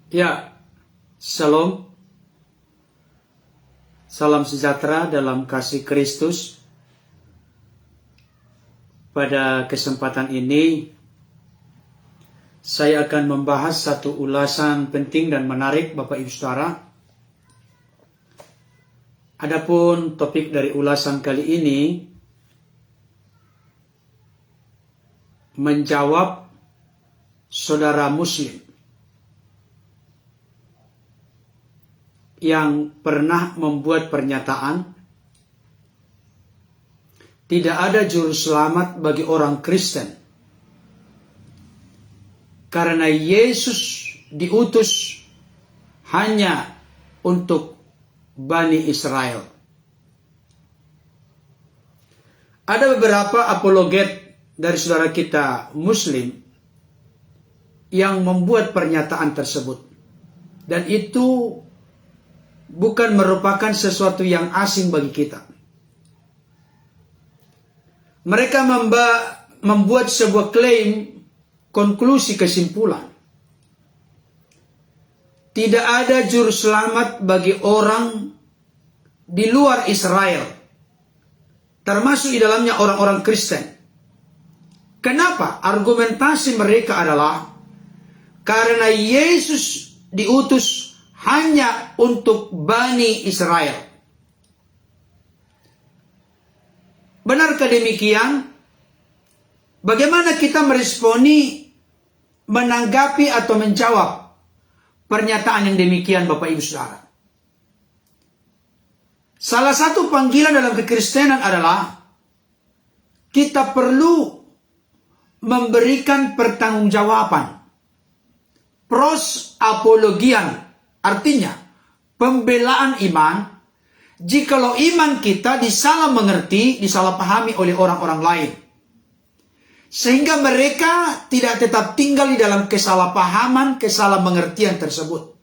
Ya, Shalom, salam sejahtera dalam kasih Kristus. Pada kesempatan ini, saya akan membahas satu ulasan penting dan menarik, Bapak Ibu Saudara. Adapun topik dari ulasan kali ini, menjawab saudara Muslim yang pernah membuat pernyataan, tidak ada juru selamat bagi orang Kristen, karena Yesus diutus hanya untuk Bani Israel. Ada beberapa apologet dari saudara kita Muslim yang membuat pernyataan tersebut, dan itu bukan merupakan sesuatu yang asing bagi kita. Mereka membuat sebuah klaim, konklusi, kesimpulan. Tidak ada juru selamat bagi orang di luar Israel, termasuk di dalamnya orang-orang Kristen. Kenapa? Argumentasi mereka adalah karena Yesus diutus hanya untuk Bani Israel. Benarkah demikian? Bagaimana kita meresponi, menanggapi atau menjawab pernyataan yang demikian, Bapak Ibu Saudara? Salah satu panggilan dalam kekristenan adalah kita perlu memberikan pertanggungjawaban, pros apologian. Artinya, pembelaan iman, jikalau iman kita disalah mengerti, disalah pahami oleh orang-orang lain. Sehingga mereka tidak tetap tinggal di dalam kesalahpahaman, kesalah mengertian tersebut.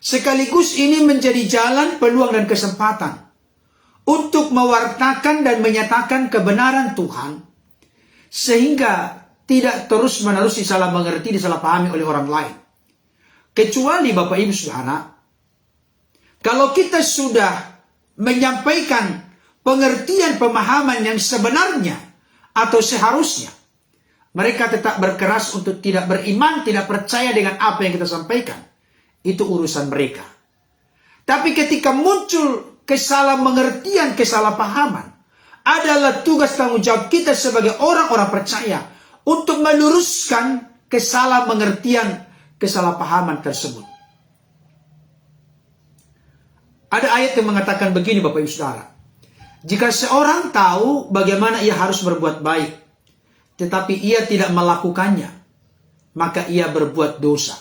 Sekaligus ini menjadi jalan, peluang, dan kesempatan untuk mewartakan dan menyatakan kebenaran Tuhan, sehingga tidak terus-menerus disalah mengerti, disalah pahami oleh orang lain. Kecuali Bapak Ibu Saudara, kalau kita sudah menyampaikan pengertian pemahaman yang sebenarnya atau seharusnya, mereka tetap berkeras untuk tidak beriman, tidak percaya dengan apa yang kita sampaikan. Itu urusan mereka. Tapi ketika muncul kesalahmengertian, kesalahpahaman, adalah tugas tanggung jawab kita sebagai orang-orang percaya untuk meluruskan kesalahmengertian, kesalahpahaman tersebut. Ada ayat yang mengatakan begini, Bapak Ibu Saudara. Jika seorang tahu bagaimana ia harus berbuat baik, tetapi ia tidak melakukannya, maka ia berbuat dosa.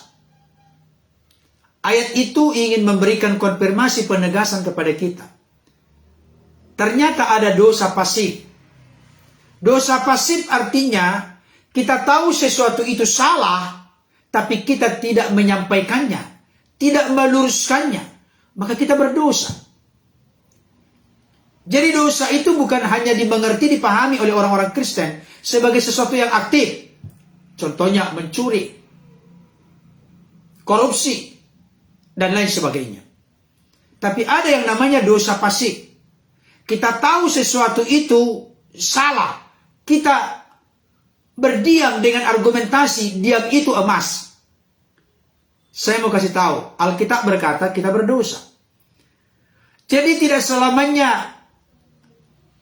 Ayat itu ingin memberikan konfirmasi penegasan kepada kita. Ternyata ada dosa pasif. Dosa pasif artinya kita tahu sesuatu itu salah, tapi kita tidak menyampaikannya, tidak meluruskannya, maka kita berdosa. Jadi dosa itu bukan hanya dimengerti, dipahami oleh orang-orang Kristen sebagai sesuatu yang aktif. Contohnya mencuri, korupsi, dan lain sebagainya. Tapi ada yang namanya dosa pasif. Kita tahu sesuatu itu salah, kita berdiam dengan argumentasi, diam itu emas. Saya mau kasih tahu, Alkitab berkata kita berdosa. Jadi tidak selamanya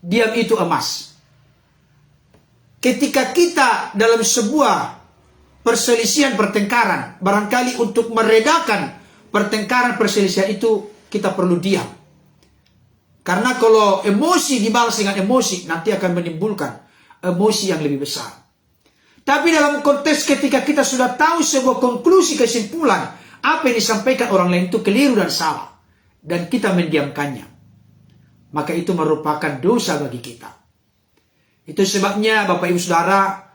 diam itu emas. Ketika kita dalam sebuah perselisihan, pertengkaran, barangkali untuk meredakan pertengkaran, perselisihan itu, kita perlu diam. Karena kalau emosi dibalas dengan emosi, nanti akan menimbulkan emosi yang lebih besar. Tapi dalam konteks ketika kita sudah tahu sebuah konklusi, kesimpulan, apa yang disampaikan orang lain itu keliru dan salah, dan kita mendiamkannya, maka itu merupakan dosa bagi kita. Itu sebabnya Bapak Ibu Saudara,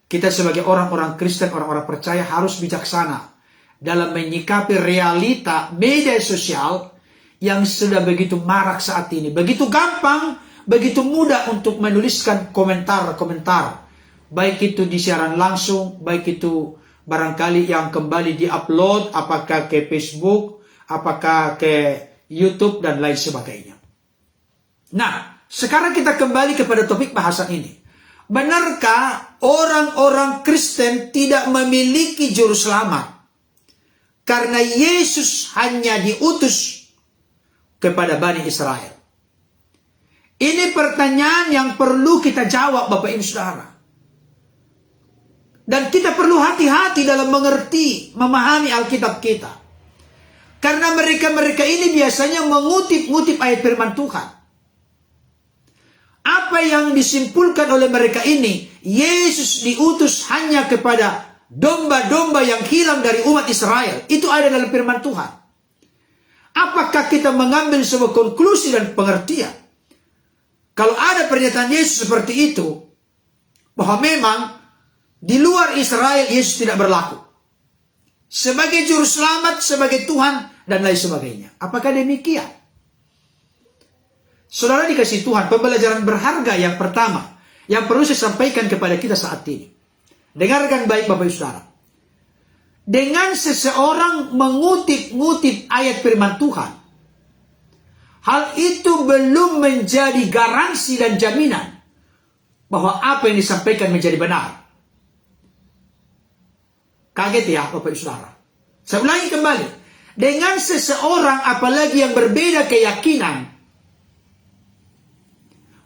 kita sebagai orang-orang Kristen, orang-orang percaya harus bijaksana dalam menyikapi realita media sosial yang sudah begitu marak saat ini. Begitu gampang, begitu mudah untuk menuliskan komentar-komentar, baik itu di siaran langsung, baik itu barangkali yang kembali diupload, apakah ke Facebook, apakah ke YouTube, dan lain sebagainya. Nah, sekarang kita kembali kepada topik bahasan ini. Benarkah orang-orang Kristen tidak memiliki juru selamat karena Yesus hanya diutus kepada Bani Israel? Ini pertanyaan yang perlu kita jawab, Bapak Ibu Saudara. Dan kita perlu hati-hati dalam mengerti, memahami Alkitab kita. Karena mereka-mereka ini biasanya mengutip-ngutip ayat firman Tuhan. Apa yang disimpulkan oleh mereka ini, Yesus diutus hanya kepada domba-domba yang hilang dari umat Israel. Itu ada dalam firman Tuhan. Apakah kita mengambil sebuah konklusi dan pengertian? Kalau ada pernyataan Yesus seperti itu, bahwa memang di luar Israel Yesus tidak berlaku sebagai juru selamat, sebagai Tuhan, dan lain sebagainya. Apakah demikian? Saudara dikasih Tuhan, pembelajaran berharga yang pertama yang perlu saya sampaikan kepada kita saat ini. Dengarkan baik Bapak Ibu Saudara. Dengan seseorang mengutip-ngutip ayat firman Tuhan, hal itu belum menjadi garansi dan jaminan bahwa apa yang disampaikan menjadi benar. Kaget ya Bapak Ibu Saudara. Saya ulangi kembali. Dengan seseorang apalagi yang berbeda keyakinan,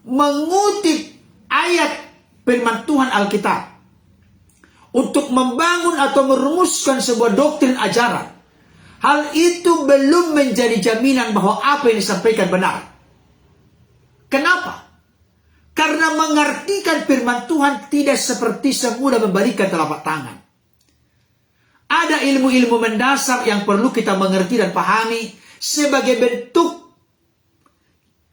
mengutip ayat firman Tuhan Alkitab untuk membangun atau merumuskan sebuah doktrin ajaran, hal itu belum menjadi jaminan bahwa apa yang disampaikan benar. Kenapa? Karena mengartikan firman Tuhan tidak seperti semudah membalikan telapak tangan. Ada ilmu-ilmu mendasar yang perlu kita mengerti dan pahami sebagai bentuk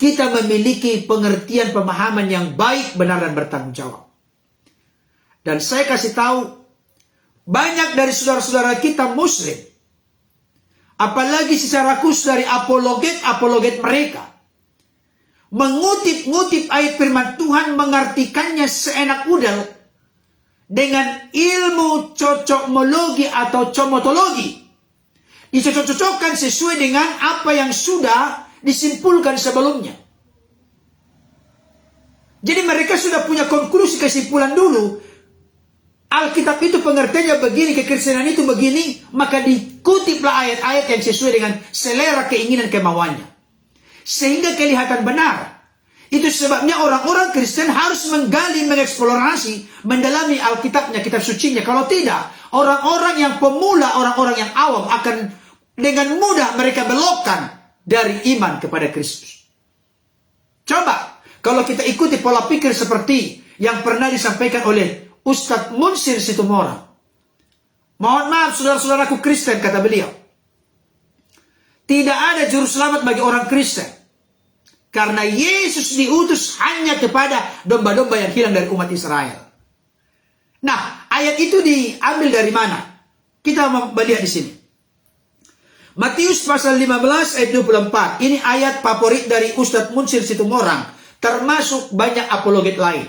kita memiliki pengertian pemahaman yang baik, benar, dan bertanggung jawab. Dan saya kasih tahu, banyak dari saudara-saudara kita Muslim, apalagi secara khusus dari apologet mereka, mengutip-ngutip ayat firman Tuhan, mengartikannya seenak udel dengan ilmu cocokmologi atau comotologi. Dicocok-cocokkan sesuai dengan apa yang sudah disimpulkan sebelumnya. Jadi mereka sudah punya konklusi kesimpulan dulu. Alkitab itu pengertiannya begini, kekristenan itu begini, maka dikutiplah ayat-ayat yang sesuai dengan selera keinginan kemauannya. Sehingga kelihatan benar. Itu sebabnya orang-orang Kristen harus menggali, mengeksplorasi, mendalami Alkitabnya, kitab sucinya. Kalau tidak, orang-orang yang pemula, orang-orang yang awam akan dengan mudah mereka belokkan dari iman kepada Kristus. Coba, kalau kita ikuti pola pikir seperti yang pernah disampaikan oleh Ustadz Munsir Situmorang. Mohon maaf saudara-saudaraku Kristen, kata beliau. Tidak ada juru selamat bagi orang Kristen. Karena Yesus diutus hanya kepada domba-domba yang hilang dari umat Israel. Nah, ayat itu diambil dari mana? Kita melihat di sini. Matius pasal 15 ayat 24. Ini ayat favorit dari Ustadz Munsir Situmorang. Termasuk banyak apologet lain.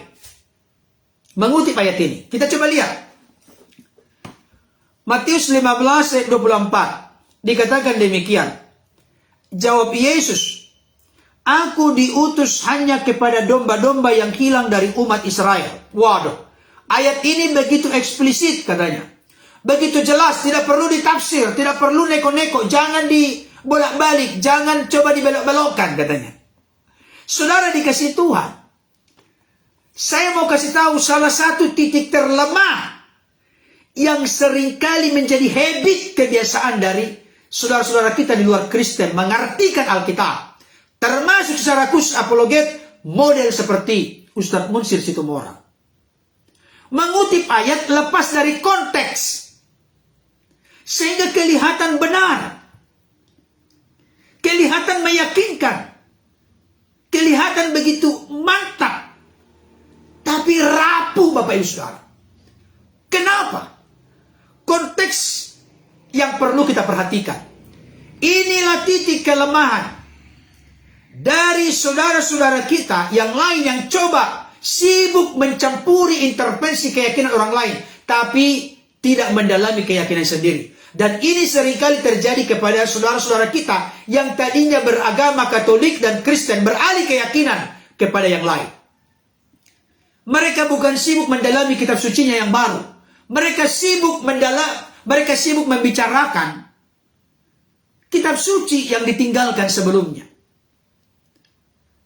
Mengutip ayat ini. Kita coba lihat. Matius 15 ayat 24. Dikatakan demikian. Jawab Yesus, Aku diutus hanya kepada domba-domba yang hilang dari umat Israel. Waduh. Ayat ini begitu eksplisit katanya. Begitu jelas, tidak perlu ditafsir, tidak perlu neko-neko, jangan dibolak-balik, jangan coba dibelok-belokkan katanya. Saudara dikasih Tuhan, saya mau kasih tahu salah satu titik terlemah yang seringkali menjadi habit kebiasaan dari saudara-saudara kita di luar Kristen mengartikan Alkitab, termasuk secara khusus apologet model seperti Ustadz Munsir Situmorang. Mengutip ayat lepas dari konteks sehingga kelihatan benar, kelihatan meyakinkan, kelihatan begitu mantap, tapi rapuh Bapak Ibu Saudara. Kenapa? Konteks yang perlu kita perhatikan. Inilah titik kelemahan dari saudara-saudara kita yang lain yang coba sibuk mencampuri intervensi keyakinan orang lain, tapi tidak mendalami keyakinan sendiri. Dan ini seringkali terjadi kepada saudara-saudara kita yang tadinya beragama Katolik dan Kristen, beralih keyakinan kepada yang lain. Mereka bukan sibuk mendalami kitab sucinya yang baru. Mereka sibuk membicarakan kitab suci yang ditinggalkan sebelumnya.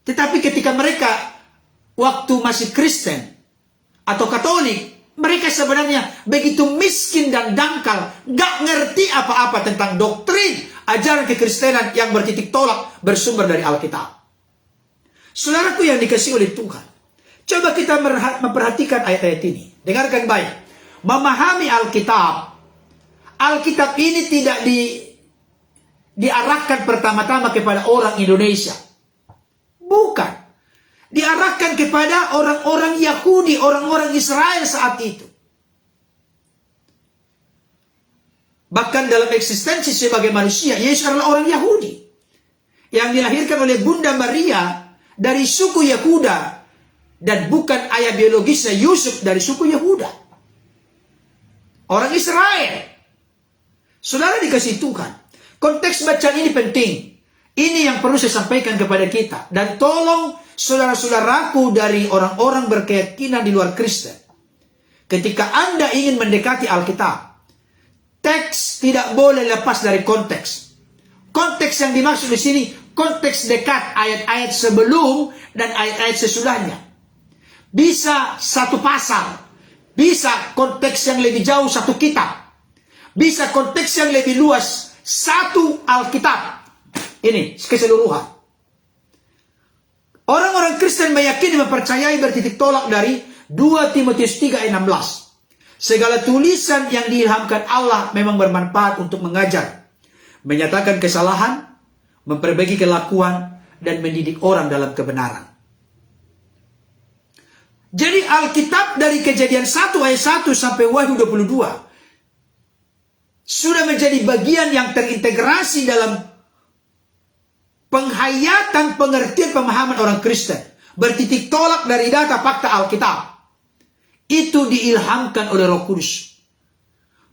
Tetapi ketika mereka waktu masih Kristen atau Katolik, mereka sebenarnya begitu miskin dan dangkal, gak ngerti apa-apa tentang doktrin ajaran kekristenan yang bertitik tolak bersumber dari Alkitab. Saudaraku yang dikasihi oleh Tuhan, coba kita memperhatikan ayat-ayat ini. Dengarkan baik. Memahami Alkitab, Alkitab ini tidak diarahkan pertama-tama kepada orang Indonesia. Bukan. Diarahkan kepada orang-orang Yahudi, orang-orang Israel saat itu. Bahkan dalam eksistensi sebagai manusia, Yesus adalah orang Yahudi yang dilahirkan oleh Bunda Maria dari suku Yehuda, dan bukan ayah biologisnya Yusuf dari suku Yehuda. Orang Israel. Saudara dikasihi Tuhan, konteks bacaan ini penting. Ini yang perlu saya sampaikan kepada kita. Dan tolong saudara-saudaraku dari orang-orang berkeyakinan di luar Kristen, ketika Anda ingin mendekati Alkitab, teks tidak boleh lepas dari konteks. Konteks yang dimaksud di sini, konteks dekat, ayat-ayat sebelum dan ayat-ayat sesudahnya. Bisa satu pasal, bisa konteks yang lebih jauh satu kitab, bisa konteks yang lebih luas satu Alkitab. Ini keseluruhan. Orang-orang Kristen meyakini, mempercayai, bertitik tolak dari 2 Timotius 3 ayat 16. Segala tulisan yang diilhamkan Allah memang bermanfaat untuk mengajar, menyatakan kesalahan, memperbaiki kelakuan, dan mendidik orang dalam kebenaran. Jadi Alkitab dari Kejadian 1 ayat 1 sampai Wahyu 22 sudah menjadi bagian yang terintegrasi dalam penghayatan, pengertian, pemahaman orang Kristen. Bertitik tolak dari data fakta Alkitab. Itu diilhamkan oleh Roh Kudus.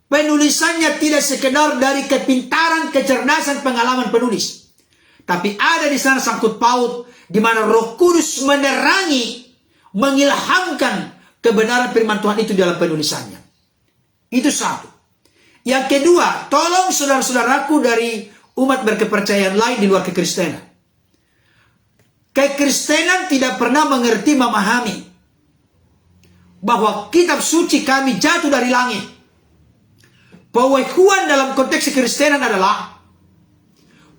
Penulisannya tidak sekedar dari kepintaran, kecerdasan, pengalaman penulis. Tapi ada di sana sangkut paut di mana Roh Kudus menerangi, mengilhamkan kebenaran firman Tuhan itu dalam penulisannya. Itu satu. Yang kedua, tolong saudara-saudaraku dari umat berkepercayaan lain di luar kekristenan. Kekristenan tidak pernah mengerti, memahami bahwa kitab suci kami jatuh dari langit. Pewahyuan dalam konteks kekristenan adalah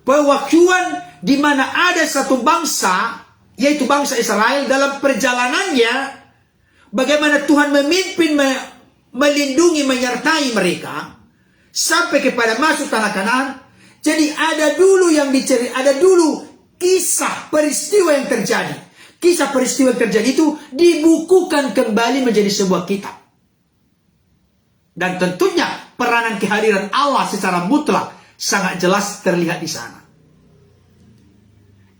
pewahyuan di mana ada satu bangsa, yaitu bangsa Israel, dalam perjalanannya bagaimana Tuhan memimpin, melindungi, menyertai mereka sampai kepada masuk tanah Kanaan. Jadi ada dulu ada dulu kisah peristiwa yang terjadi. Kisah peristiwa yang terjadi itu dibukukan kembali menjadi sebuah kitab. Dan tentunya peranan kehadiran Allah secara mutlak sangat jelas terlihat di sana.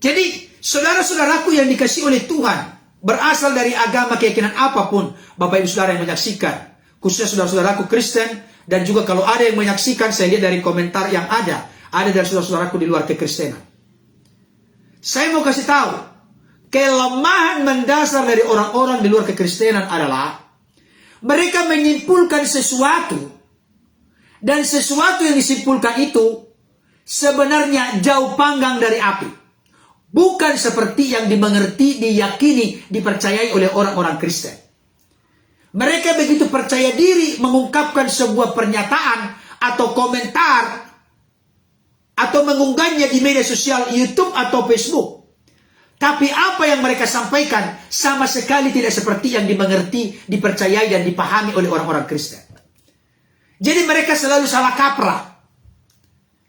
Jadi saudara-saudaraku yang dikasihi oleh Tuhan, berasal dari agama keyakinan apapun, Bapak Ibu Saudara yang menyaksikan, khususnya saudara-saudaraku Kristen, dan juga kalau ada yang menyaksikan, saya lihat dari komentar yang ada dari saudara-saudaraku di luar kekristenan. Saya mau kasih tahu, kelemahan mendasar dari orang-orang di luar kekristenan adalah mereka menyimpulkan sesuatu, dan sesuatu yang disimpulkan itu sebenarnya jauh panggang dari api. Bukan seperti yang dimengerti, diyakini, dipercayai oleh orang-orang Kristen. Mereka begitu percaya diri mengungkapkan sebuah pernyataan atau komentar atau mengunggahnya di media sosial YouTube atau Facebook. Tapi apa yang mereka sampaikan sama sekali tidak seperti yang dimengerti, dipercayai, dan dipahami oleh orang-orang Kristen. Jadi mereka selalu salah kaprah,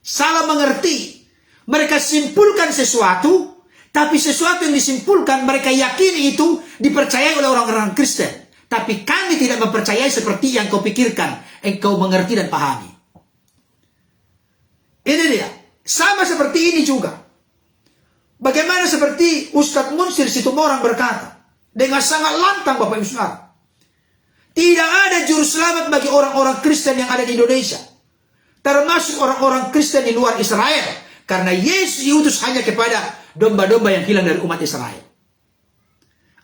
salah mengerti. Mereka simpulkan sesuatu, tapi sesuatu yang disimpulkan mereka yakini itu dipercayai oleh orang-orang Kristen. Tapi kami tidak mempercayai seperti yang kau pikirkan, engkau mengerti dan pahami. Ini dia. Sama seperti ini juga. Bagaimana seperti Ustadz Munsir Situmorang berkata, dengan sangat lantang Bapak Ibu Saudara, Tidak ada juru selamat bagi orang-orang Kristen yang ada di Indonesia, termasuk orang-orang Kristen di luar Israel, karena Yesus diutus hanya kepada domba-domba yang hilang dari umat Israel.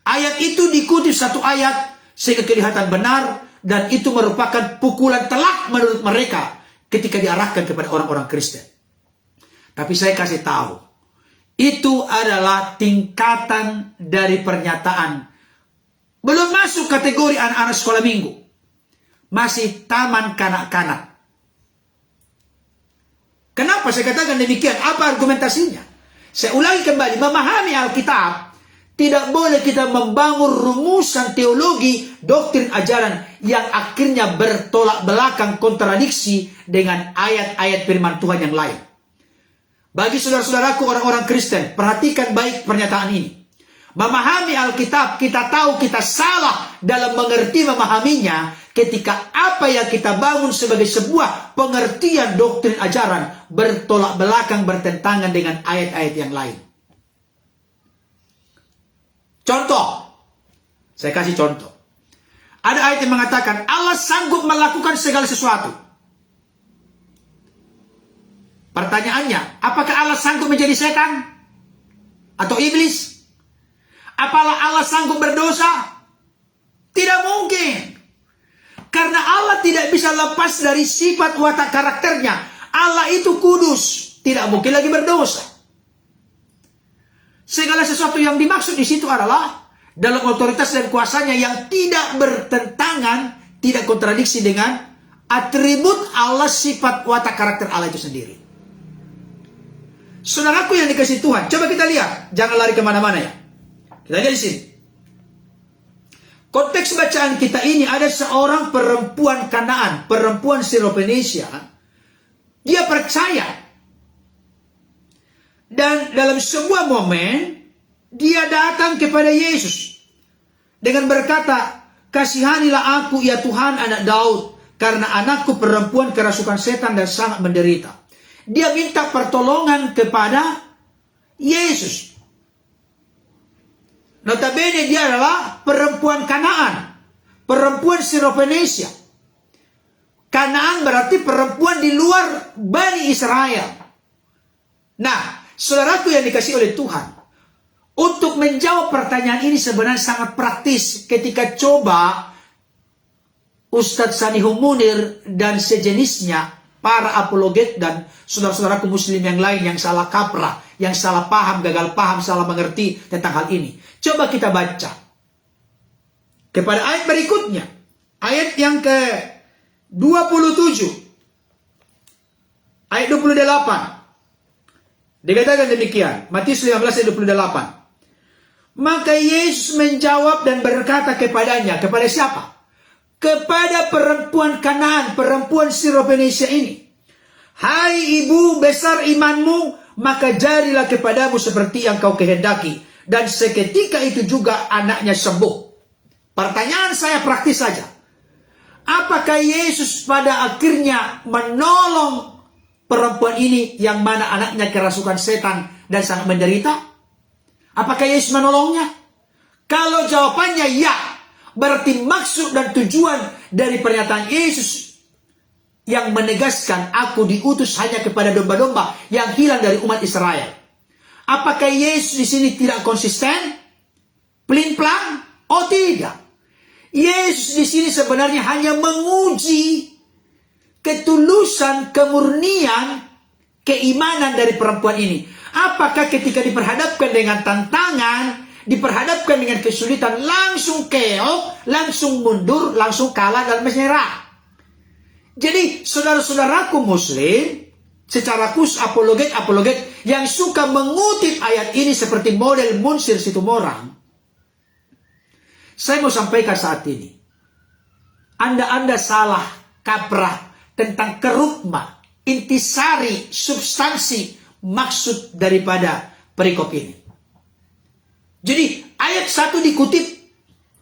Ayat itu dikutip satu ayat sehingga kelihatan benar, dan itu merupakan pukulan telak menurut mereka ketika diarahkan kepada orang-orang Kristen. Tapi saya kasih tahu, itu adalah tingkatan dari pernyataan. Belum masuk kategori anak-anak sekolah minggu. Masih taman kanak-kanak. Kenapa saya katakan demikian? Apa argumentasinya? Saya ulangi kembali, memahami Alkitab, tidak boleh kita membangun rumusan teologi, doktrin ajaran yang akhirnya bertolak belakang, kontradiksi dengan ayat-ayat firman Tuhan yang lain. Bagi saudara-saudaraku orang-orang Kristen, perhatikan baik pernyataan ini. Memahami Alkitab, kita tahu kita salah dalam mengerti memahaminya ketika apa yang kita bangun sebagai sebuah pengertian doktrin ajaran bertolak belakang, bertentangan dengan ayat-ayat yang lain. Contoh, saya kasih contoh. Ada ayat yang mengatakan Allah sanggup melakukan segala sesuatu. Pertanyaannya, apakah Allah sanggup menjadi setan atau iblis? Apalah Allah sanggup berdosa? Tidak mungkin. Karena Allah tidak bisa lepas dari sifat watak karakternya. Allah itu kudus, tidak mungkin lagi berdosa. Segala sesuatu yang dimaksud di situ adalah dalam otoritas dan kuasanya yang tidak bertentangan, tidak kontradiksi dengan atribut Allah, sifat watak karakter Allah itu sendiri. Saudaraku yang dikasih Tuhan, coba kita lihat, jangan lari kemana-mana ya. Kita lihat di sini. Konteks bacaan kita ini ada seorang perempuan Kanaan, perempuan Syrophoenisia. Dia percaya. Dan dalam sebuah momen, dia datang kepada Yesus dengan berkata, kasihanilah aku ya Tuhan anak Daud, karena anakku perempuan kerasukan setan dan sangat menderita. Dia minta pertolongan kepada Yesus. Notabene dia adalah perempuan Kanaan, perempuan Syrophoenisia. Kanaan berarti perempuan di luar Bani Israel. Nah, saudaraku yang dikasih oleh Tuhan, untuk menjawab pertanyaan ini sebenarnya sangat praktis ketika coba Ustadz Sanihu Munir dan sejenisnya, para apologet dan saudara-saudaraku muslim yang lain yang salah kaprah, yang salah paham, gagal paham, salah mengerti tentang hal ini. Coba kita baca kepada ayat berikutnya, ayat yang ke-27, ayat 28. Dikatakan demikian, Matius 15 ayat 28. Maka Yesus menjawab dan berkata kepadanya, kepada siapa? Kepada perempuan Kanaan, perempuan Syrophoenisia ini. Hai ibu, besar imanmu, maka jadilah kepadamu seperti yang kau kehendaki. Dan seketika itu juga anaknya sembuh. Pertanyaan saya praktis saja. Apakah Yesus pada akhirnya menolong perempuan ini yang mana anaknya kerasukan setan dan sangat menderita? Apakah Yesus menolongnya? Kalau jawabannya ya, berarti maksud dan tujuan dari pernyataan Yesus yang menegaskan aku diutus hanya kepada domba-domba yang hilang dari umat Israel. Apakah Yesus di sini tidak konsisten? Pelin-pelan? Oh tidak. Yesus di sini sebenarnya hanya menguji ketulusan, kemurnian, keimanan dari perempuan ini. Apakah ketika diperhadapkan dengan tantangan, diperhadapkan dengan kesulitan, langsung keok, langsung mundur, langsung kalah dan menyerah. Jadi saudara-saudaraku muslim, secara khusus apologet yang suka mengutip ayat ini seperti model Munsir Situmorang, saya mau sampaikan saat ini, Anda salah kaprah tentang kerukma, intisari, substansi, maksud daripada perikop ini. Jadi ayat 1 dikutip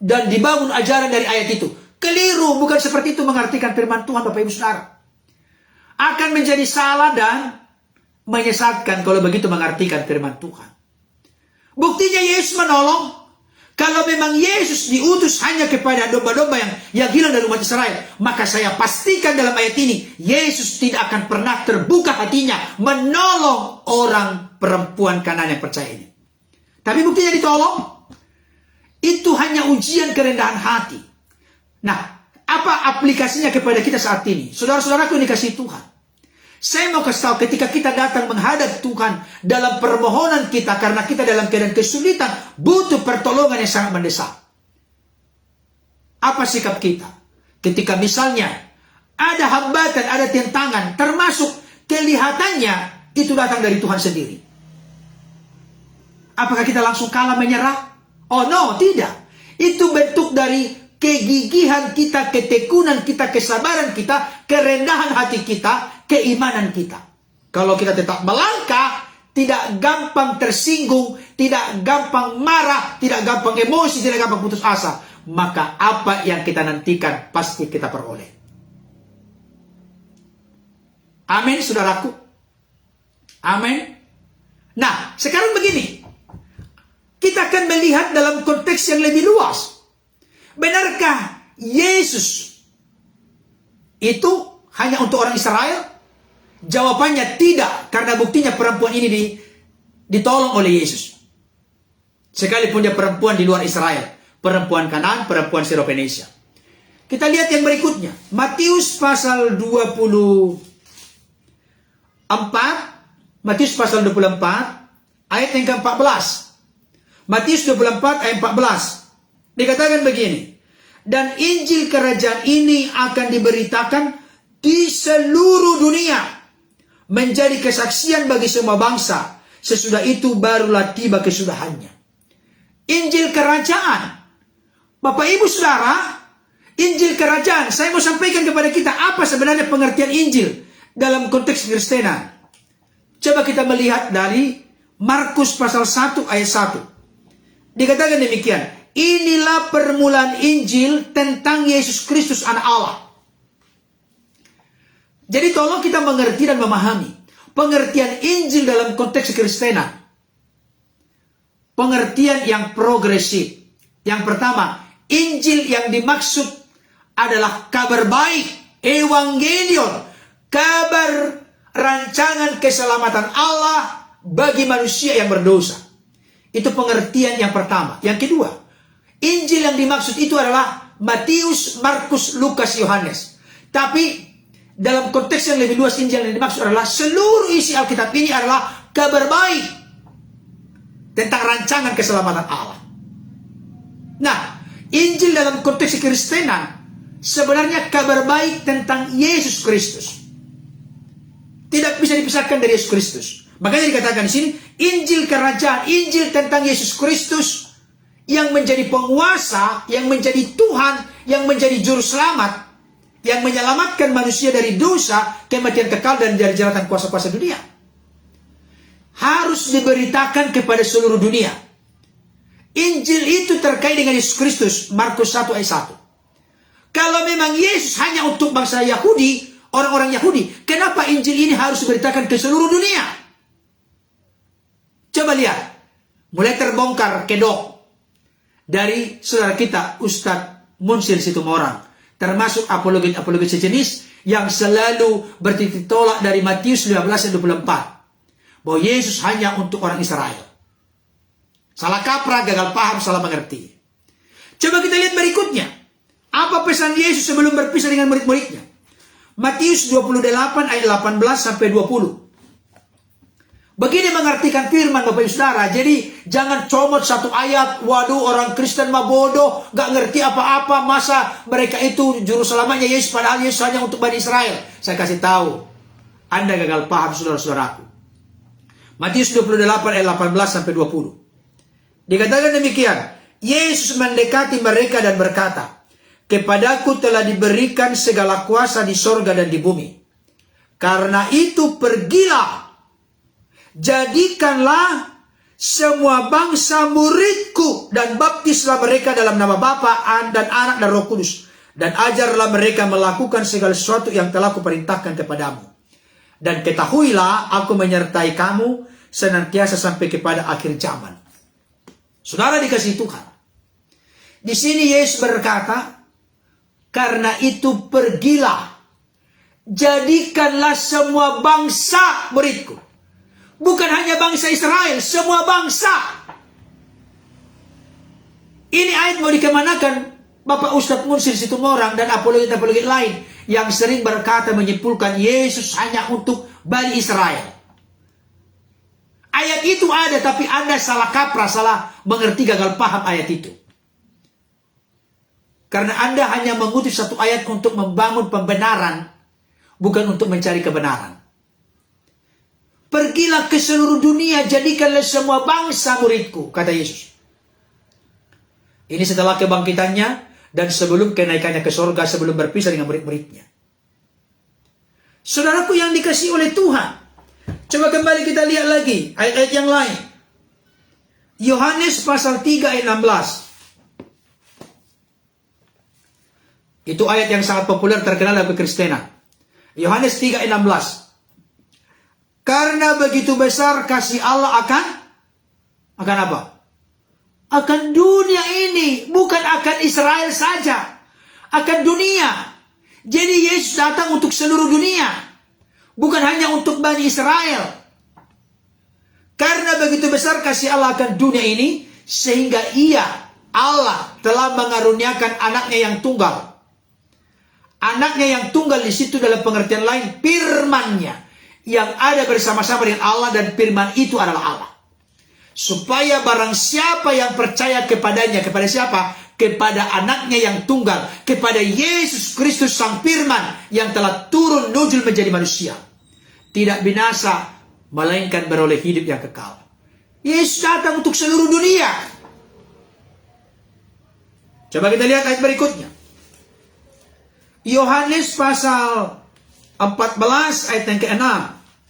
dan dibangun ajaran dari ayat itu. Keliru, bukan seperti itu mengartikan firman Tuhan, Bapak Ibu Saudara. Akan menjadi salah dan menyesatkan kalau begitu mengartikan firman Tuhan. Buktinya Yesus menolong. Kalau memang Yesus diutus hanya kepada domba-domba yang hilang dari umat Israel, maka saya pastikan dalam ayat ini, Yesus tidak akan pernah terbuka hatinya menolong orang perempuan Kanaan yang percaya ini. Tapi buktinya ditolong. Itu hanya ujian kerendahan hati. Nah, apa aplikasinya kepada kita saat ini? Saudara-saudaraku yang dikasihi Tuhan, saya mau kasih tahu, ketika kita datang menghadap Tuhan dalam permohonan kita, karena kita dalam keadaan kesulitan, butuh pertolongan yang sangat mendesak. Apa sikap kita? Ketika misalnya ada hambatan, ada tentangan, termasuk kelihatannya itu datang dari Tuhan sendiri. Apakah kita langsung kalah menyerah? Oh no, tidak. Itu bentuk dari kegigihan kita, ketekunan kita, kesabaran kita, kerendahan hati kita, keimanan kita. Kalau kita tetap melangkah, tidak gampang tersinggung, tidak gampang marah, tidak gampang emosi, tidak gampang putus asa, maka apa yang kita nantikan pasti kita peroleh. Amin, saudaraku. Amin. Nah, sekarang begini. Kita akan melihat dalam konteks yang lebih luas. Benarkah Yesus itu hanya untuk orang Israel? Jawabannya tidak, karena buktinya perempuan ini ditolong oleh Yesus. Sekalipun dia perempuan di luar Israel, perempuan Kanaan, perempuan Serophoenisia. Kita lihat yang berikutnya, Matius pasal 24, Matius pasal 24, ayat yang ke-14. Matius 24 ayat 14. Dikatakan begini, dan Injil kerajaan ini akan diberitakan di seluruh dunia, menjadi kesaksian bagi semua bangsa. Sesudah itu barulah tiba kesudahannya. Injil kerajaan. Bapak Ibu Saudara, Injil kerajaan. Saya mau sampaikan kepada kita apa sebenarnya pengertian Injil dalam konteks Kristenan. Coba kita melihat dari Markus pasal 1 ayat 1. Dikatakan demikian, inilah permulaan Injil tentang Yesus Kristus anak Allah. Jadi tolong kita mengerti dan memahami pengertian Injil dalam konteks Kristenan. Pengertian yang progresif. Yang pertama, Injil yang dimaksud adalah kabar baik, evangelion, kabar rancangan keselamatan Allah bagi manusia yang berdosa. Itu pengertian yang pertama. Yang kedua, Injil yang dimaksud itu adalah Matius, Markus, Lukas, Yohanes. Tapi dalam konteks yang lebih luas, Injil yang dimaksud adalah seluruh isi Alkitab ini adalah kabar baik tentang rancangan keselamatan Allah. Nah, Injil dalam konteks Kristenan sebenarnya kabar baik tentang Yesus Kristus. Tidak bisa dipisahkan dari Yesus Kristus. Makanya dikatakan di sini, Injil kerajaan, Injil tentang Yesus Kristus yang menjadi penguasa, yang menjadi Tuhan, yang menjadi juru selamat, yang menyelamatkan manusia dari dosa, kematian kekal, dan dari jeratan kuasa-kuasa dunia. Harus diberitakan kepada seluruh dunia. Injil itu terkait dengan Yesus Kristus, Markus 1 ayat 1. Kalau memang Yesus hanya untuk bangsa Yahudi, orang-orang Yahudi, kenapa Injil ini harus diberitakan ke seluruh dunia? Coba lihat, mulai terbongkar kedok dari saudara kita Ustadz Munsir Situmorang, termasuk apologet-apologet sejenis yang selalu bertitik tolak dari Matius 15:24 bahwa Yesus hanya untuk orang Israel. Salah kaprah, gagal paham, salah mengerti. Coba kita lihat berikutnya, apa pesan Yesus sebelum berpisah dengan murid-muridnya? Matius 28 ayat 18 sampai 20. Begini mengartikan firman Bapak Ibu Saudara. Jadi jangan comot satu ayat, waduh orang Kristen mah bodoh, gak ngerti apa-apa, masa mereka itu juru selamatnya Yesus, padahal Yesus hanya untuk Bani Israel. Saya kasih tahu, Anda gagal paham saudara-saudaraku. Matius 28 ayat 18 sampai 20. Dikatakan demikian, Yesus mendekati mereka dan berkata, kepadaku telah diberikan segala kuasa di sorga dan di bumi. Karena itu pergilah, jadikanlah semua bangsa muridku dan baptislah mereka dalam nama Bapa dan Anak dan Roh Kudus, dan ajarlah mereka melakukan segala sesuatu yang telah kuperintahkan kepadamu. Dan ketahuilah aku menyertai kamu senantiasa sampai kepada akhir zaman. Saudara dikasihi Tuhan, Di sini Yesus berkata, karena itu pergilah, jadikanlah semua bangsa muridku. Bukan hanya bangsa Israel, semua bangsa. Ini ayat mau dikemanakan Bapak Ustadz Munsir Situmorang dan apologet-apologet lain yang sering berkata menyimpulkan Yesus hanya untuk Bani Israel. Ayat itu ada, tapi Anda salah kaprah, salah mengerti, gagal paham ayat itu. Karena Anda hanya mengutip satu ayat untuk membangun pembenaran, bukan untuk mencari kebenaran. Pergilah ke seluruh dunia, jadikanlah semua bangsa muridku, kata Yesus. Ini setelah kebangkitannya dan sebelum kenaikannya ke surga, sebelum berpisah dengan murid-muridnya. Saudaraku yang dikasihi oleh Tuhan, coba kembali kita lihat lagi ayat-ayat yang lain. Yohanes pasal 3 ayat 16. Itu ayat yang sangat populer, terkenal dalam kekristenan. Yohanes 3 ayat 16. Karena begitu besar kasih Allah akan apa? Akan dunia ini, bukan akan Israel saja, akan dunia. Jadi Yesus datang untuk seluruh dunia, bukan hanya untuk Bani Israel. Karena begitu besar kasih Allah akan dunia ini, sehingga Allah telah mengaruniakan anaknya yang tunggal. Anaknya yang tunggal di situ dalam pengertian lain, firman-Nya yang ada bersama-sama dengan Allah, dan firman itu adalah Allah. Supaya barang siapa yang percaya kepadanya, kepada siapa? Kepada anaknya yang tunggal, kepada Yesus Kristus sang firman yang telah turun nuzul menjadi manusia, tidak binasa, melainkan beroleh hidup yang kekal. Yesus datang untuk seluruh dunia. Coba kita lihat ayat berikutnya. Yohanes pasal 14 ayat yang ke-6.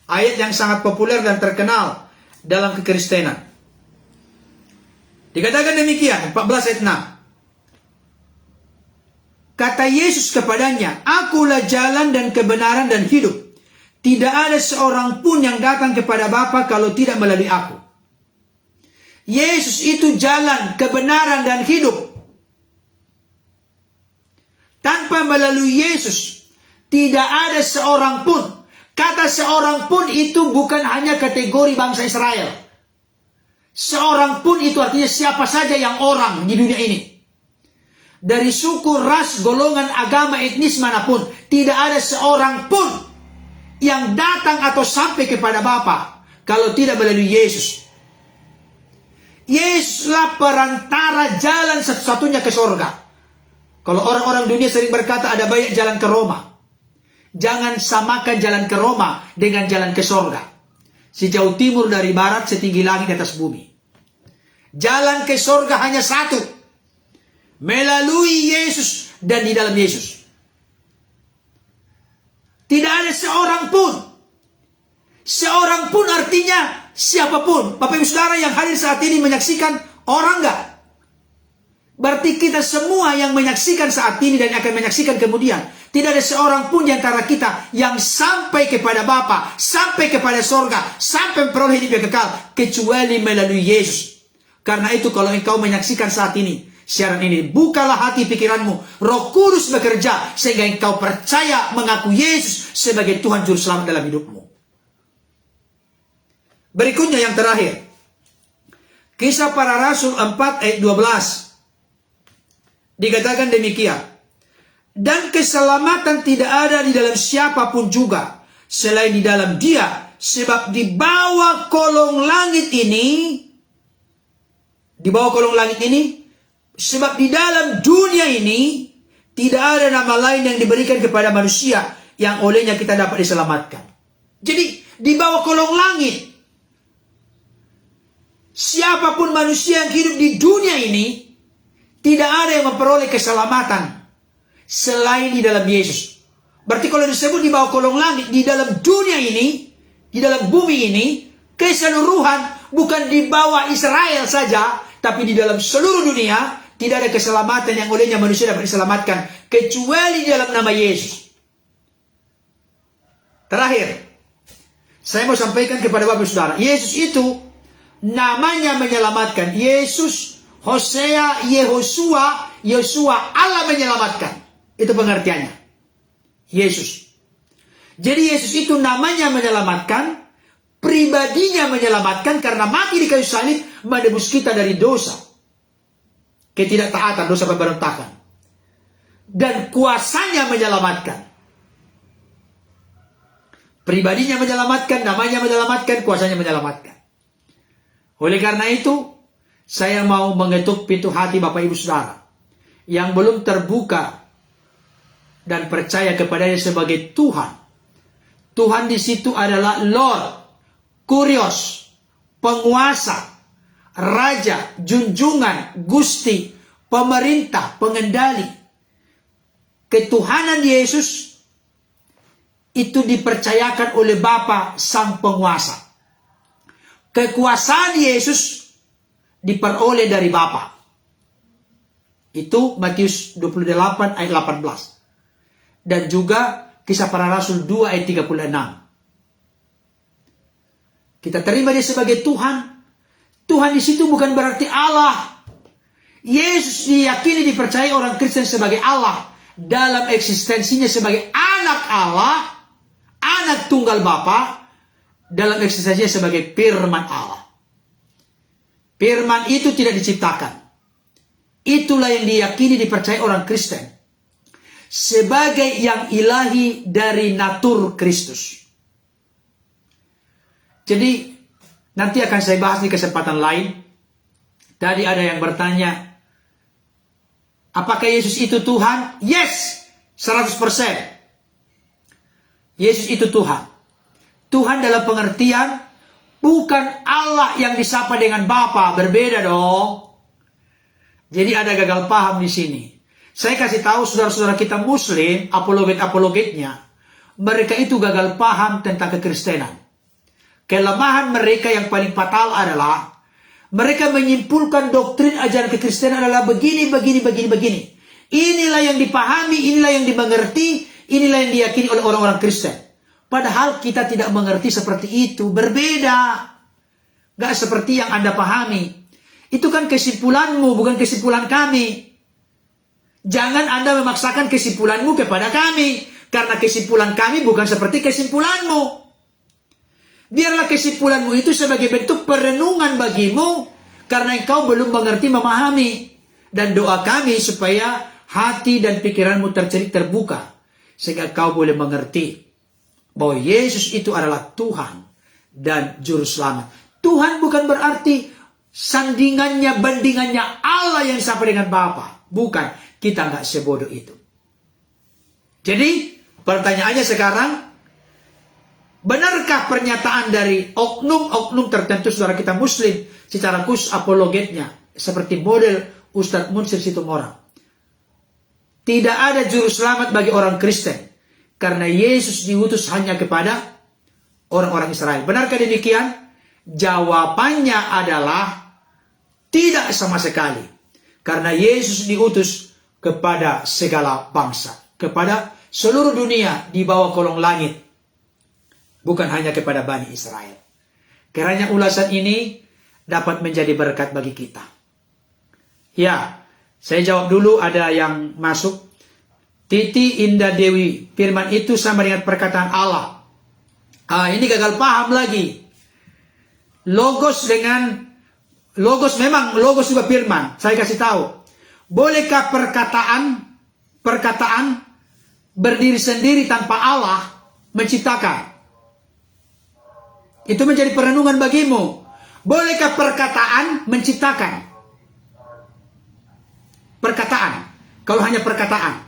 Ayat yang sangat populer dan terkenal dalam kekristenan. Dikatakan demikian, 14 ayat 6. Kata Yesus kepadanya, Akulah jalan dan kebenaran dan hidup. Tidak ada seorang pun yang datang kepada Bapa kalau tidak melalui aku. Yesus itu jalan, kebenaran dan hidup. Tanpa melalui Yesus, tidak ada seorang pun. Kata seorang pun itu bukan hanya kategori bangsa Israel. Seorang pun itu artinya siapa saja yang orang di dunia ini. Dari suku, ras, golongan, agama, etnis manapun. Tidak ada seorang pun yang datang atau sampai kepada Bapa kalau tidak melalui Yesus. Yesuslah perantara jalan satu-satunya ke surga. Kalau orang-orang dunia sering berkata ada banyak jalan ke Roma. Jangan samakan jalan ke Roma dengan jalan ke surga. Sejauh timur dari barat, setinggi langit di atas bumi. Jalan ke surga hanya satu. Melalui Yesus dan di dalam Yesus. Tidak ada seorang pun. Seorang pun artinya siapapun. Bapak Ibu Saudara yang hadir saat ini menyaksikan orang enggak? Berarti kita semua yang menyaksikan saat ini dan akan menyaksikan kemudian. Tidak ada seorang pun di antara kita yang sampai kepada Bapa, sampai kepada surga, sampai memperoleh hidup yang kekal, kecuali melalui Yesus. Karena itu kalau engkau menyaksikan saat ini, siaran ini, bukalah hati pikiranmu. Roh Kudus bekerja sehingga engkau percaya mengaku Yesus sebagai Tuhan Juru Selamat dalam hidupmu. Berikutnya yang terakhir. Kisah Para Rasul 4 ayat 12. Dikatakan demikian. Dan keselamatan tidak ada di dalam siapapun juga selain di dalam Dia, sebab di bawah kolong langit ini, sebab di dalam dunia ini tidak ada nama lain yang diberikan kepada manusia yang olehnya kita dapat diselamatkan. Jadi di bawah kolong langit, siapapun manusia yang hidup di dunia ini, tidak ada yang memperoleh keselamatan selain di dalam Yesus. Berarti kalau disebut di bawah kolong langit, di dalam dunia ini, di dalam bumi ini, keseluruhan, bukan di bawah Israel saja, tapi di dalam seluruh dunia, tidak ada keselamatan yang olehnya manusia dapat diselamatkan, kecuali di dalam nama Yesus. Terakhir, saya mau sampaikan kepada Bapak Saudara, Yesus itu namanya menyelamatkan. Yesus Hosea, Yehosua, Yosua, Allah menyelamatkan. Itu pengertiannya. Yesus. Jadi Yesus itu namanya menyelamatkan, pribadinya menyelamatkan karena mati di kayu salib menebus kita dari dosa, ketidaktaatan, dosa pemberontakan. Dan kuasanya menyelamatkan. Pribadinya menyelamatkan, namanya menyelamatkan, kuasanya menyelamatkan. Oleh karena itu, saya mau mengetuk pintu hati Bapak Ibu Saudara yang belum terbuka dan percaya kepadanya sebagai Tuhan. Tuhan di situ adalah Lord, Kurios, penguasa, raja, junjungan, gusti, pemerintah, pengendali. Ketuhanan Yesus itu dipercayakan oleh Bapa Sang Penguasa. Kekuasaan Yesus diperoleh dari Bapa. Itu Matius 28 ayat 18. Dan juga Kisah Para Rasul 2 ayat 36. Kita terima dia sebagai Tuhan. Tuhan di situ bukan berarti Allah. Yesus diyakini, dipercayai orang Kristen sebagai Allah dalam eksistensinya sebagai anak Allah, anak tunggal Bapa, dalam eksistensinya sebagai firman Allah. Firman itu tidak diciptakan. Itulah yang diyakini, dipercayai orang Kristen sebagai yang ilahi dari natur Kristus. Jadi nanti akan saya bahas di kesempatan lain. Tadi ada yang bertanya, apakah Yesus itu Tuhan? Yes, 100%. Yesus itu Tuhan. Tuhan dalam pengertian bukan Allah yang disapa dengan Bapa, berbeda dong. Jadi ada gagal paham di sini. Saya kasih tahu saudara-saudara kita Muslim, apologet-apologetnya, mereka itu gagal paham tentang kekristenan. Kelemahan mereka yang paling fatal adalah mereka menyimpulkan doktrin ajaran kekristenan adalah begini. Inilah yang dipahami, inilah yang dimengerti, inilah yang diyakini oleh orang-orang Kristen. Padahal kita tidak mengerti seperti itu. Berbeda. Gak seperti yang Anda pahami. Itu kan kesimpulanmu, bukan kesimpulan kami. Jangan Anda memaksakan kesimpulanmu kepada kami. Karena kesimpulan kami bukan seperti kesimpulanmu. Biarlah kesimpulanmu itu sebagai bentuk perenungan bagimu. Karena engkau belum mengerti, memahami. Dan doa kami supaya hati dan pikiranmu terbuka. Sehingga kau boleh mengerti bahwa Yesus itu adalah Tuhan dan Juru Selamat. Tuhan bukan berarti sandingannya, bandingannya Allah yang sama dengan Bapa. Bukan, kita nggak sebodoh itu. Jadi pertanyaannya sekarang, benarkah pernyataan dari oknum-oknum tertentu saudara kita Muslim secara khusus apologetnya seperti model Ustadz Munsir Situmorang? Tidak ada Juru Selamat bagi orang Kristen. Karena Yesus diutus hanya kepada orang-orang Israel. Benarkah demikian? Jawabannya adalah tidak sama sekali. Karena Yesus diutus kepada segala bangsa. Kepada seluruh dunia di bawah kolong langit. Bukan hanya kepada Bani Israel. Kiranya ulasan ini dapat menjadi berkat bagi kita. Ya, saya jawab dulu, ada yang masuk. Titi Indah Dewi, firman itu sama dengan perkataan Allah. Ini gagal paham lagi. Logos memang logos juga firman. Saya kasih tahu. Bolehkah perkataan berdiri sendiri tanpa Allah menciptakan? Itu menjadi perenungan bagimu. Bolehkah perkataan menciptakan? Perkataan. Kalau hanya perkataan.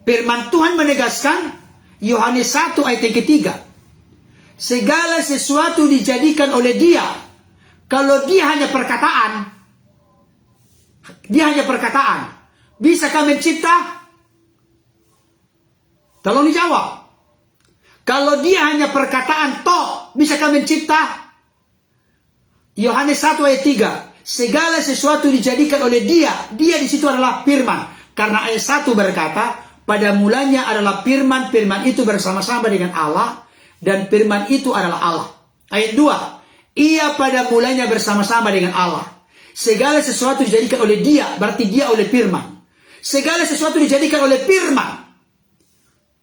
Firman Tuhan menegaskan, Yohanes 1 ayat yang ketiga, segala sesuatu dijadikan oleh Dia. Kalau Dia hanya perkataan, bisakah mencipta? Tolong dijawab. Kalau Dia hanya perkataan, bisakah mencipta? Yohanes 1 ayat 3, segala sesuatu dijadikan oleh Dia. Dia di situ adalah firman. Karena ayat 1 berkata, pada mulanya adalah firman, firman itu bersama-sama dengan Allah, dan firman itu adalah Allah. Ayat 2, ia pada mulanya bersama-sama dengan Allah. Segala sesuatu dijadikan oleh dia, berarti dia oleh firman. Segala sesuatu dijadikan oleh firman.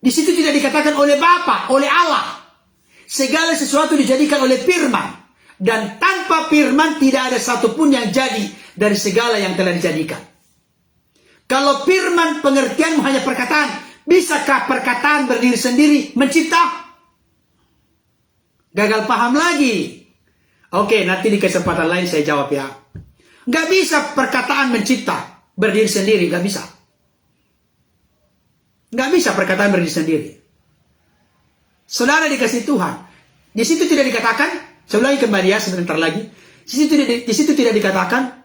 Di situ tidak dikatakan oleh Bapa, oleh Allah. Segala sesuatu dijadikan oleh firman. Dan tanpa firman tidak ada satupun yang jadi dari segala yang telah dijadikan. Kalau firman pengertianmu hanya perkataan, bisakah perkataan berdiri sendiri mencipta? Gagal paham lagi. Oke, nanti di kesempatan lain saya jawab ya. Gak bisa perkataan mencipta berdiri sendiri, gak bisa. Gak bisa perkataan berdiri sendiri. Saudara dikasih Tuhan. Di situ tidak dikatakan, saya ulangi kembali ya sebentar lagi. Di situ tidak dikatakan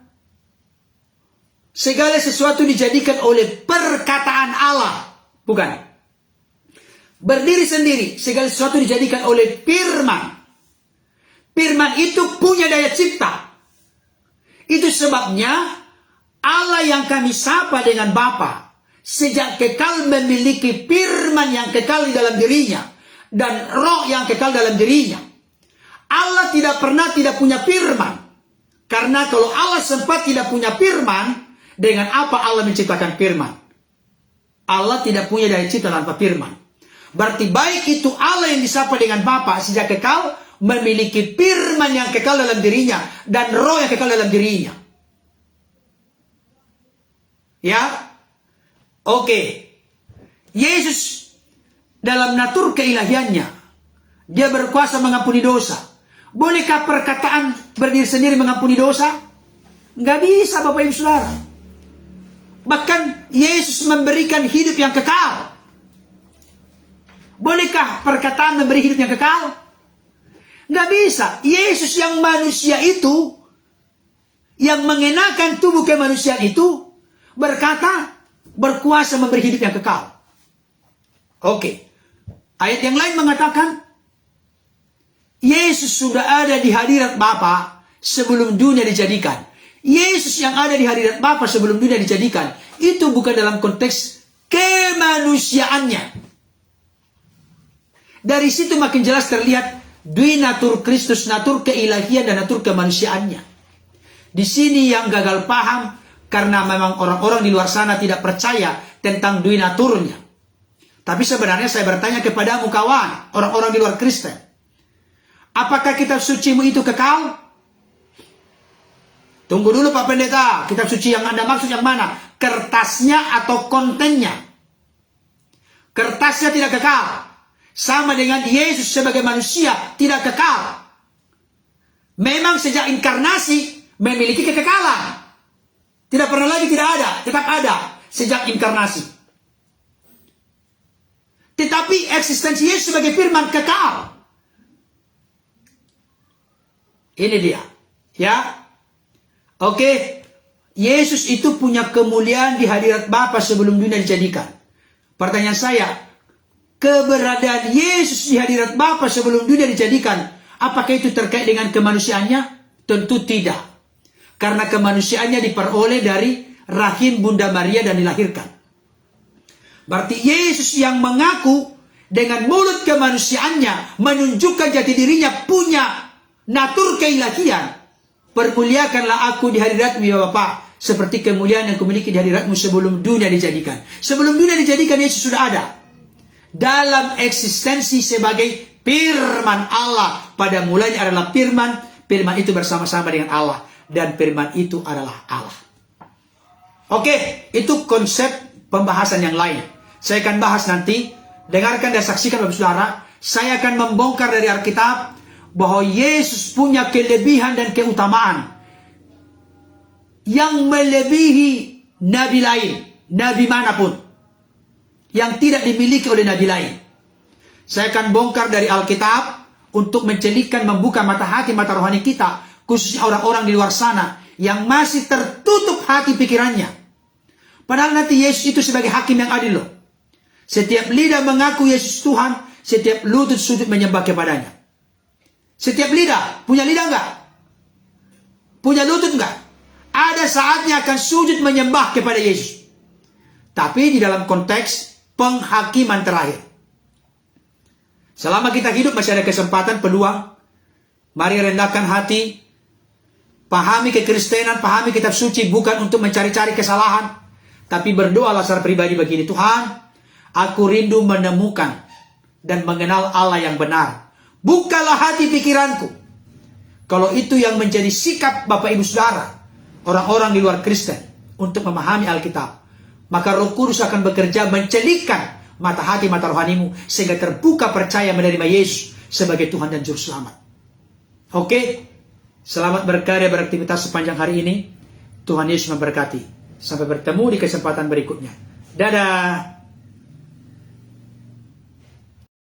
segala sesuatu dijadikan oleh perkataan Allah. Bukan. Berdiri sendiri, segala sesuatu dijadikan oleh firman. Firman itu punya daya cipta. Itu sebabnya Allah yang kami sapa dengan Bapa sejak kekal memiliki firman yang kekal di dalam dirinya dan roh yang kekal dalam dirinya. Allah tidak pernah tidak punya firman. Karena kalau Allah sempat tidak punya firman, dengan apa Allah menciptakan firman? Allah tidak punya daya cipta tanpa firman. Berarti baik itu Allah yang disapa dengan Bapa sejak kekal memiliki firman yang kekal dalam dirinya dan roh yang kekal dalam dirinya. Ya. Oke. Yesus dalam natur keilahiannya dia berkuasa mengampuni dosa. Bolehkah perkataan berdiri sendiri mengampuni dosa? Nggak bisa, Bapak Ibu Saudara. Bahkan Yesus memberikan hidup yang kekal. Bolehkah perkataan memberi hidup yang kekal? Nggak bisa. Yesus yang manusia itu, yang mengenakan tubuh kemanusiaan itu, berkata, berkuasa memberi hidup yang kekal. Oke. Ayat yang lain mengatakan, Yesus sudah ada di hadirat Bapa sebelum dunia dijadikan. Yesus yang ada di hadirat Bapa sebelum dunia dijadikan, itu bukan dalam konteks kemanusiaannya. Dari situ makin jelas terlihat dui natur Kristus, natur keilahian dan natur kemanusiaannya. Di sini yang gagal paham karena memang orang-orang di luar sana tidak percaya tentang dui naturnya. Tapi sebenarnya saya bertanya kepadamu kawan, orang-orang di luar Kristen, apakah kitab sucimu itu kekal? Tunggu dulu Pak Pendeta, kitab suci yang Anda maksud yang mana? Kertasnya atau kontennya? Kertasnya tidak kekal. Sama dengan Yesus sebagai manusia tidak kekal. Memang sejak inkarnasi memiliki kekekalan. Tidak pernah lagi tidak ada, tetap ada sejak inkarnasi. Tetapi eksistensi Yesus sebagai firman kekal. Ini dia. Ya. Oke. Yesus itu punya kemuliaan di hadirat Bapa sebelum dunia dijadikan. Pertanyaan saya, keberadaan Yesus di hadirat Bapa sebelum dunia dijadikan, apakah itu terkait dengan kemanusiaannya? Tentu tidak. Karena kemanusiaannya diperoleh dari rahim Bunda Maria dan dilahirkan. Berarti Yesus yang mengaku dengan mulut kemanusiaannya menunjukkan jati dirinya punya natur keilahian. Permuliakanlah aku di hadiratmu ya Bapa, seperti kemuliaan yang kumiliki di hadiratmu sebelum dunia dijadikan. Sebelum dunia dijadikan Yesus sudah ada. Dalam eksistensi sebagai firman Allah. Pada mulanya adalah firman. Firman itu bersama-sama dengan Allah. Dan firman itu adalah Allah. Oke, itu konsep pembahasan yang lain. Saya akan bahas nanti. Dengarkan dan saksikan Bapak Saudara. Saya akan membongkar dari Alkitab bahwa Yesus punya kelebihan dan keutamaan yang melebihi nabi lain, nabi manapun, yang tidak dimiliki oleh nabi lain. Saya akan bongkar dari Alkitab untuk mencelikkan, membuka mata hati, mata rohani kita, khususnya orang-orang di luar sana yang masih tertutup hati pikirannya. Padahal nanti Yesus itu sebagai hakim yang adil loh. Setiap lidah mengaku Yesus Tuhan, setiap lutut sujud menyembah kepadanya. Setiap lidah, punya lidah enggak? Punya lutut enggak? Ada saatnya akan sujud menyembah kepada Yesus. Tapi di dalam konteks penghakiman terakhir. Selama kita hidup masih ada kesempatan, peluang. Mari rendahkan hati. Pahami kekristenan, pahami kitab suci bukan untuk mencari-cari kesalahan, tapi berdoalah secara pribadi begini, Tuhan, aku rindu menemukan dan mengenal Allah yang benar. Bukalah hati pikiranku. Kalau itu yang menjadi sikap Bapak Ibu Saudara, orang-orang di luar Kristen, untuk memahami Alkitab, maka Roh Kudus akan bekerja mencelikkan mata hati, mata rohanimu, sehingga terbuka percaya menerima Yesus sebagai Tuhan dan Juru Selamat. Oke? Selamat berkarya beraktivitas sepanjang hari ini. Tuhan Yesus memberkati. Sampai bertemu di kesempatan berikutnya. Dadah.